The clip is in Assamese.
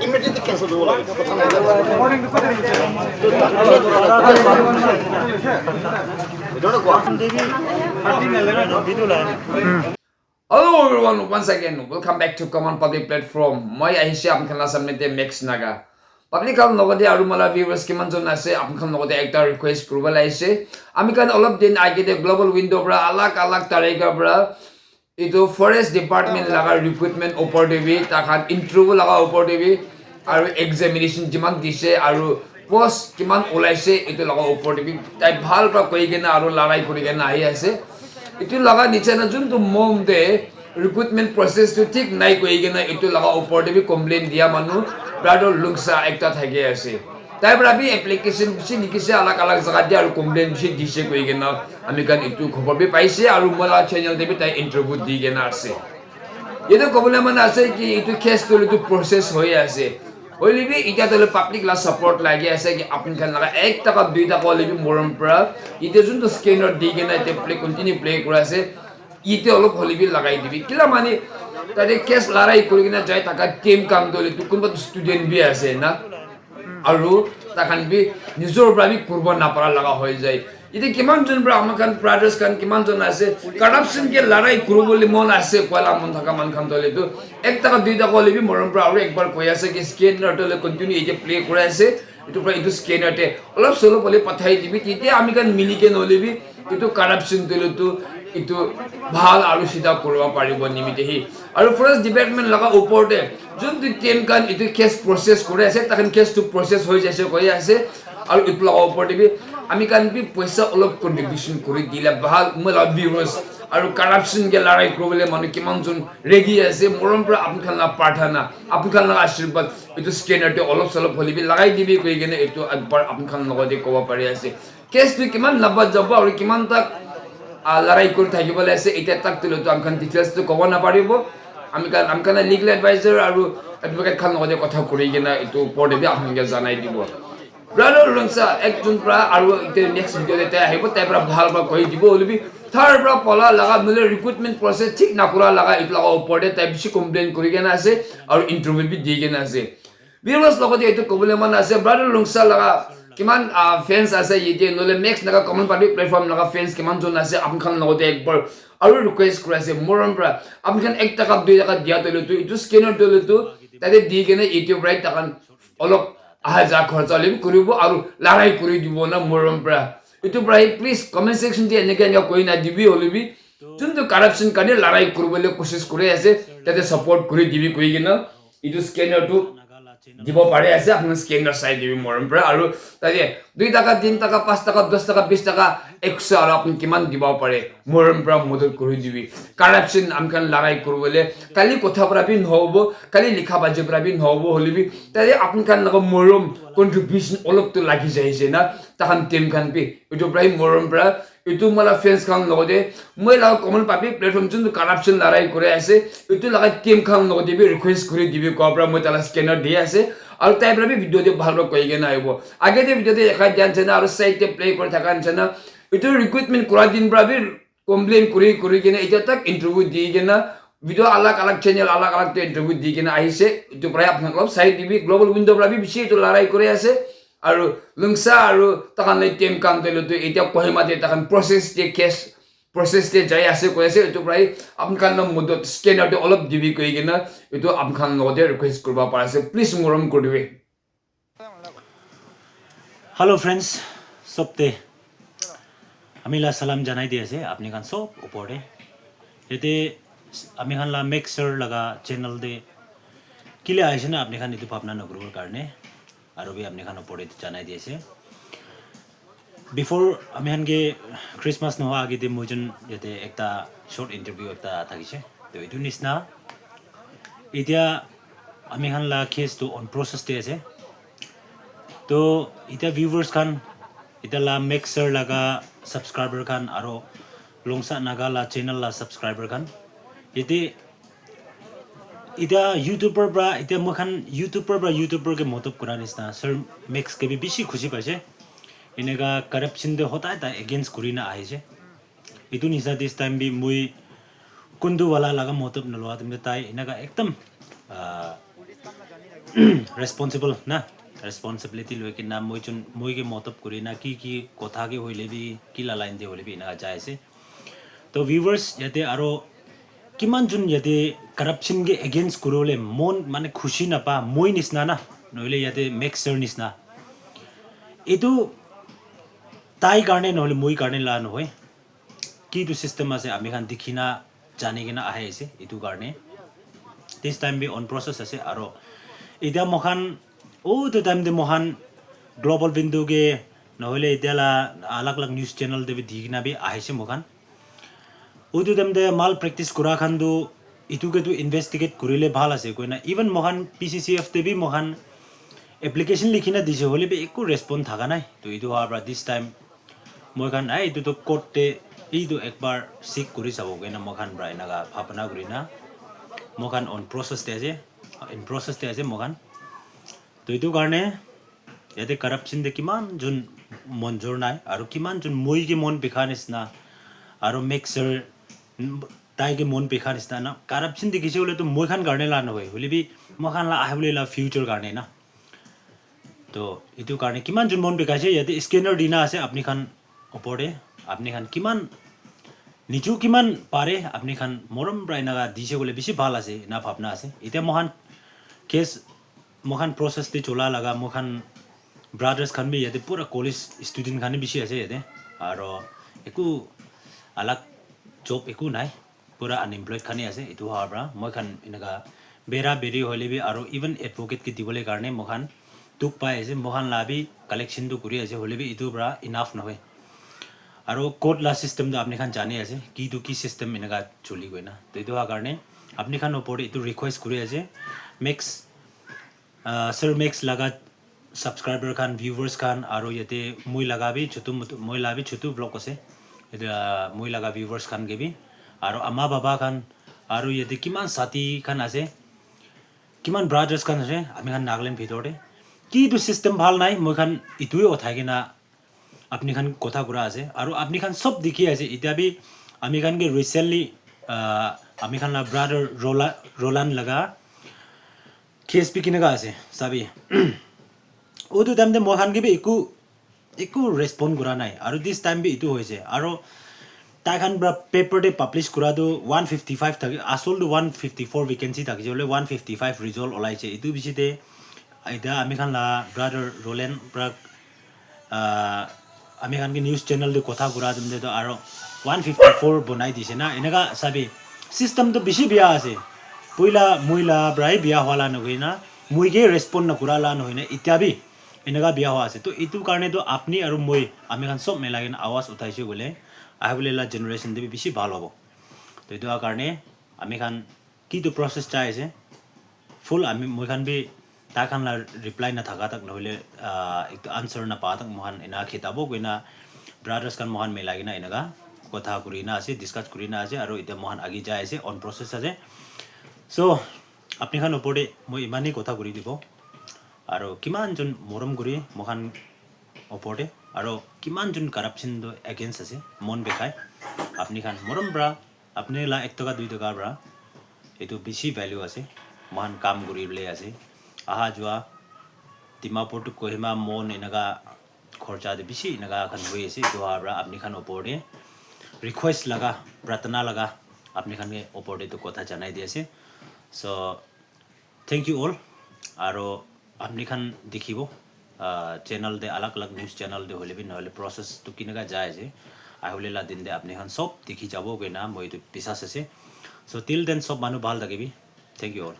ইমিডিয়েটলি ক্যান্সেল দিব লাগে কথা নাই Hello everyone, once again, welcome back to Common Public Platform. Moi ahishe apnkhala samne Max Naga. Public kan logode aru mala viewers kiman jon ase apnkhan logode ekta request kurba laise. Ami kan olop din agete global window bra alak tarega bra itu forest department laga recruitment opor debi takhan interview laga opor debi aru examination jiman dise aru post kiman olaise itu laga opor debi tai bhal pra koi gena aru larai kori gena ahi ase. Itu laga niche na junto mom de recruitment process to ঠিক নাই কই গেনা itu laga উপর দেবি কমপ্লেইন দিয়া মানু ব্রাডর লুংসা একটা থাকে আছে তাই ব্রাবি অ্যাপ্লিকেশন বিছি লিখিছে আলাক জায়গা দিয়া আর কমপ্লেইন বিছি দিছে কই গেনা আমি কান itu খবর বি পাইছে আর মলা চ্যানেল দেবি তাই ইন্টারভিউ দি গেনা আছে এটা কবলে মানে আছে কি itu কেস তো itu প্রসেস হই আছে ওইলিবি এটা তো পাবলিক লা সাপোর্ট লাগি আছে কি আপনি খান লাগা 1 টাকা 2 টাকা ওইলিবি মরম প্রা ইতে জুন তো স্ক্যানার দি গেনা তে প্লে কন্টিনিউ প্লে করে আছে ইতে অলপ হলিবি লাগাই দিবি কিলা মানে তারে কেস লড়াই করি কিনা যায় টাকা টিম কাম দলে তো কোনবা স্টুডেন্ট বি আছে না আৰু তাখান বি নিজৰ ব্রাবি করব না পারা লাগা হই যায় ইতে কিমান জন ব্রা আমাকান ব্রাদার্স কান কিমান জন আছে কারাপশন কে লড়াই করব বলি মন আছে কয়লা মন থাকা মান খান দলে তো 1 টাকা 2 টাকা হলিবি মরম প্রা আৰু একবার কই আছে কি স্ক্যানার দলে কন্টিনিউ এই যে প্লে করে আছে itu pra itu স্ক্যানারতে অলপ সলো বলে পাঠাই দিবি তিতে আমি কান মিলিকে নলিবি itu কারাপশন দলে তো itu ভাল আৰু সিধা কৰিব পাৰিব নিমিতেহি আৰু ফৰেষ্ট ডিপাৰ্টমেন্ট লগা ওপৰতে যোনটো টিম কান itu কেছ প্ৰসেছ কৰি আছে তাখন কেছটো প্ৰসেছ হৈ যাইছে কৈ আছে আৰু ইটো লগা ওপৰতে আমি কান বি পইচা অলপ কন্ট্ৰিবিউশন কৰি দিলে ভাল মলা ভিউৱাৰ্স আৰু কাৰাপশন কে লড়াই কৰিবলৈ মানে কিমান জন ৰেগি আছে মৰম পৰা আপোনাখান না প্ৰাৰ্থনা আপোনাখান না আশীৰ্বাদ itu স্ক্যানাৰতে অলপ সলপ হলিবি লগাই দিবি কৈ গনে এইটো একবাৰ আপোনাখান লগতে ক'ব পাৰি আছে কেছটো কিমান লাভ যাব আৰু কিমান তাক লড়াই কৰি থাকিবলৈ আছে এটা তাক তুলো তো আমখান ডিটেইলস তো ক'ব না পাৰিব আমখান লিগ্যাল এডভাইজাৰ আৰু এডভোকেট খান লগতে কথা কৰি গনা এইটো পৰদেবি আপোনাকে জানাই দিব ব্ৰাদাৰ লংসা একজন প্ৰা আৰু ইতে নেক্সট ভিডিওতে আহিব তাই পৰা ভাল বা কৈ দিব হলিবি থাৰ পৰা পলা লাগা মিলে ৰিক্ৰুটমেন্ট প্ৰসেস ঠিক না কৰা লাগা ইট লাগা ওপৰতে তাই বেছি কমপ্লেইন কৰি গনা আছে আৰু ইন্টারভিউ বি দি গনা আছে ভিউয়ার্স লগতে এইটো ক'বলৈ মন আছে ব্রাদার লংসা লাগা কিমান ফ্যান্স আছে ইতে নলে নেক্সট নাকা কমন পাব্লিক প্ল্যাটফর্ম নাকা ফ্যান্স কিমান জন আছে আপোনাখান লগতে একবাৰ আৰু ৰিকুৱেষ্ট কৰি আছে মৰম পৰা আপোনাখান 1 টাকা 2 টাকা দিয়া তলে তো ইটো স্ক্যানাৰ তলে তো তাতে দি গনে ইউটিউব ৰাইট তাকান অলপ আহা যা খৰচ লিম কৰিব আৰু লড়াই কৰি দিব না মৰম পৰা ইটো প্ৰায় প্লিজ কমেন্ট সেকশন দি এনেকে কৈ না দিবি হলিবি যোনটো কারাপশন কাৰণে লড়াই কৰিবলৈ কোশিশ কৰি আছে তাতে সাপোৰ্ট কৰি দিবি কৈ গনা ইটো স্ক্যানাৰটো দিব পাৰে আছে আপুনি স্ক্যানাৰ চাই দিবি মৰম পৰা আৰু তাতে 2 টাকা 3 টাকা 5 টাকা 10 টাকা 20 টাকা 100 আৰু আপুনি কিমান দিব পাৰে মৰম পৰা মদত কৰি দিবি কাৰাপশন আমখান লড়াই কৰিবলৈ কালি কথা পৰা বি নহব কালি লিখা বাজে পৰা বি নহব হলিবি তাতে আপোনাখান লগ মৰম কন্ট্রিবিউশন অলপ তো লাগি যাইছে না তাহান টিম খান বি ইটো প্ৰায় মৰম পৰা ইটো মালা ফ্ৰেন্ডস খান লগতে মই লাগ কমন পাব্লিক প্ল্যাটফৰ্ম যোনটো কাৰাপশন লড়াই কৰি আছে ইটো লাগা টিম খান লগতে বি ৰিকোয়েস্ট কৰি দিবি কবৰা মই তালা স্ক্যানাৰ দি আছে আৰু তাই পৰা বি ভিডিও দি ভালকৈ কৈ গনা আহিব আগে যে ভিডিও দি দেখাই দিয়া আছে না আৰু সাইডে প্লে কৰি থাকা আছে না ইটো ৰিক্ৰুটমেন্ট কৰা দিন পৰা বি কমপ্লেইন কৰি কিনে এটা তাক ইন্টারভিউ দি গনা ভিডিও আলাক চ্যানেল আলাক তো ইন্টারভিউ দি কিনে আহিছে ইটো প্ৰায় আপোনাক অলপ চাই দিবি গ্লোবাল উইন্ডো পৰা বি বেছি ইটো লড়াই কৰি আছে আৰু লংসা আৰু তাকান টিম কাম দিলে তো এটা কহিমাতে তাকান প্ৰসেস তে কেস প্ৰসেস তে যাই আছে কৈ আছে ইটো প্ৰায় আপোনাখান মদত স্ক্যানাৰটো অলপ দিবি কৈ কিনা ইটো আপোনাখান লগতে ৰিকোয়েস্ট কৰিব পাৰিছে প্লিজ মৰম কৰিবি हेलो फ्रेंड्स सबते आमिला सलाम जनाई दिए से अपने खान सब ऊपर ये आमी खान ला मेक श्योर लगा चैनल दे किले आए ना अपने खान इतु भावना नगरोर कारणे आरो भी अपने खान ऊपर जनाई दिए से बिफोर आमी खान के क्रिसमस नहा आगे दे मुजन ये एकता शॉर्ट इंटरव्यू एकता थाकिसे तो इतु निसना इतिया आमी खान ला केस तो ऑन प्रोसेस दे से तो इतना व्यूवर्स खान इतना ला मेक श्योर लगा सब्सक्राइबर खान आरो लोंगसा नागा ला चैनल ला सब्सक्राइबर खान इते इतना यूट्यूबर ब्रा इतना मखान यूट्यूबर के मतलब कुरा निस्ना सर मेक्स के भी बेसी खुशी पाइसे इनेगा करप्शन दे होता है ता अगेंस्ट कुरीना आए छे इतु निसा दिस टाइम भी मुई कुंदू वाला लगा मतलब नलवा तुमने ताई इनेगा एकदम ৰেছপনচিবল না ৰেছপনচিবিলিটি লৈ কিনা মই কি মতলব কৰি না কি কথা কি হ'লে বি কি লাইন দি হ'লে বি না যাই আছে তো ভিউৱাৰ্ছ ইয়াতে আৰু কিমান জন ইয়াতে কৰাপশ্যন কে এগেইনষ্ট কৰিবলৈ মন মানে খুচি নাপা মই নিচিনা না নহ'লে ইয়াতে মেক্সাৰ নিচিনা এইটো তাই কাৰণে নহ'লে মই কাৰণে লা নহয় কিটো চিষ্টেম আছে আমি খান দেখি না জানি কিনা আহে আছে এইটো কাৰণে this time be on process আছে আৰু এতিয়া মখান তো টাইম দে মখান গ্লোবাল বিন্দুকে নহ'লে এতিয়া আলাগ আলাগ নিউজ চেনেল দেবি দি কিনা বি আহিছে মখান তো টাইম দে মাল প্ৰেক্টিছ কৰা খানটো ইটোকেতো ইনভেষ্টিগেট কৰিলে ভাল আছে কৈ না ইভেন মখান PCCF দেবি মখান এপ্লিকেশ্যন লিখি না দিছে হ'লে বি একো ৰেছপন্স থকা নাই তো এইটো হোৱাৰ পৰা দিছ টাইম মই খান এইটোতো কোৰ্টে এইটো একবাৰ চেক কৰি চাব কৈ না মখান পৰা এনেকা ভাৱনা কৰি না মখান অন প্ৰচেছতে আছে ইন প্ৰচেছতে আছে মখান তো এইটো কাৰণে ইয়াতে কৰাপশ্যন দে কিমান যোন মঞ্জুৰ নাই আৰু কিমান যোন মইকে মন বিষা নিচিনা আৰু মেক্সাৰ তাইকে মন বিষা নিচিনা না কৰাপশ্যন দেখিছে হ'লেতো মই খান কাৰণে লা নহয় হ'লে বি মই খান লা আহে বুলি লা ফিউচাৰ কাৰণে না তো এইটো কাৰণে কিমান যোন মন বিষাইছে ইয়াতে স্কেনাৰ দিনা আছে আপুনি খান ওপৰতে আপুনি খান কিমান নিজেও কিমান পাৰে আপুনি খান মৰম প্ৰায় নাগা দিছে বোলে বেছি ভাল আছে না ভাৱনা আছে এতিয়া মহান কেছ মহান প্ৰচেছতে চলা লগা মহান ব্ৰাদাৰ্ছ খান বি ইয়াতে পুৰা কলেজ ষ্টুডেণ্ট খানে বেছি আছে ইয়াতে আৰু একো আলাগ জব একো নাই পুৰা আনএমপ্লয়েড খানে আছে এইটো হোৱাৰ পৰা মই খান এনেকুৱা বেৰা বেৰি হ'লে বি আৰু ইভেন এডভকেটকে দিবলৈ কাৰণে মহান দুখ পাই আছে মহান লাভি কালেকশ্যনটো কৰি আছে হ'লে বি এইটোৰ পৰা ইনাফ নহয় আৰু কোড লা সিস্টেমটো আপনি খান জানি আছে কি সিস্টেম এনেকা চলি গৈ না তো এইটো হোৱাৰ কাৰণে আপনি খান ওপৰত এইটো ৰিকুৱেষ্ট কৰি আছে মেক্স সৰ মেক্স লগা সাবস্ক্ৰাইবাৰ খান ভিউৱাৰ্ছ খান আৰু ইয়াতে মই লগাবি ছোটো ব্লগ আছে এটা মই লগা ভিউৱাৰ্ছ খান গেবি আৰু আমা বাবা খান আৰু ইয়াতে কিমান সাথী খান আছে কিমান ব্ৰাদাৰ্ছ খান আছে আমি খান নাগালেণ্ড ভিতৰতে কিটো সিস্টেম ভাল নাই মই খান ইটোৱে উঠাই কিনা আপনি খান কথা কৰা আছে আৰু আপনি খান সব দেখি আছে এতিয়া বি আমি খান কে ৰিসেন্টলি আমি খান না ব্ৰাদাৰ রোলান লগা কেছ বি কিনেগা আছে চাবি ওটো টাইম দে মই খান কে বি একো ৰেছপন্স কৰা নাই আৰু দিছ টাইম বি ইটো হৈছে আৰু তাই খান পেপাৰতে পাব্লিছ কৰাটো 155 থাকে আসলটো 154 ভেকেন্সি থাকিছে হ'লে 155 ৰিজাল্ট ওলাইছে ইটো বিচিতে এতিয়া আমি খান লা ব্ৰাদাৰ ৰোলেন ব্ৰাক আমি খান কি নিউজ চেনেল দি কথা কৰা তুমি তো আৰু 154 বনাই দিছে না এনেকা চাবি সিস্টেমটো বেছি বিয়া আছে পইলা মইলা ব্ৰাই বিয়া হলা নগৈ না মইকে ৰেছপন্স নকৰা লা নহয় না ইত্যাবি এনেকা বিয়া হোৱা আছে তো এইটো কাৰণে তো আপনি আৰু মই আমি খান সব মেলাগিন আৱাজ উঠাইছো বলে আহিবলে লা জেনাৰেশ্যন দি বেছি ভাল হ'ব তো এইটো কাৰণে আমি খান কিটো প্ৰসেছ চাই আছে ফুল আমি মই খান বি তা খান লা ৰিপ্লাই না থাকা তাক নহলে একটু আনসার না পা তাক মহান এনা খেতাবো কইনা ব্রাদার্স খান মহান মেলাগি না এনেকা কথা করি না আছে ডিসকাস করি না আছে আৰু এটা মহান আগি যায় আছে অন প্ৰসেস আছে সো আপনি খান ওপৰতে মই ইমানেই কথা কৰি দিব আৰু কিমান জন মৰম কৰি মহান ওপৰতে আৰু কিমান জন কৰাপশ্যন দ এগেইনষ্ট আছে মন বেখাই আপনি খান মৰম ব্ৰা আপনি লা 1 টকা 2 টকা ব্ৰা এটো বেছি ভ্যালু আছে মহান কাম কৰিলে আছে আহা যোৱা ডিমাপুৰ টু কোহিমা মন এনেকা খৰচা দে বেছি এনেকা খান হৈ আছে তো আৰু আপনি খান ওপৰতে ৰিকুৱেষ্ট লগা প্ৰাৰ্থনা লগা আপনি খান ওপৰতে তো কথা জনাই দি আছে সো থ্যাংক ইউ অল আৰু আপনি খান দেখিব চেনেল দে আলাগ আলাগ নিউজ চেনেল দে হ'লে বি নহলে প্ৰসেছ তো কিনেকা যায় আছে আহিবলে লা দিন দে আপনি খান সব দেখি যাব গৈ না মই তো বিশ্বাস আছে সো টিল দেন সব মানুহ ভাল থাকিবি থ্যাংক ইউ অল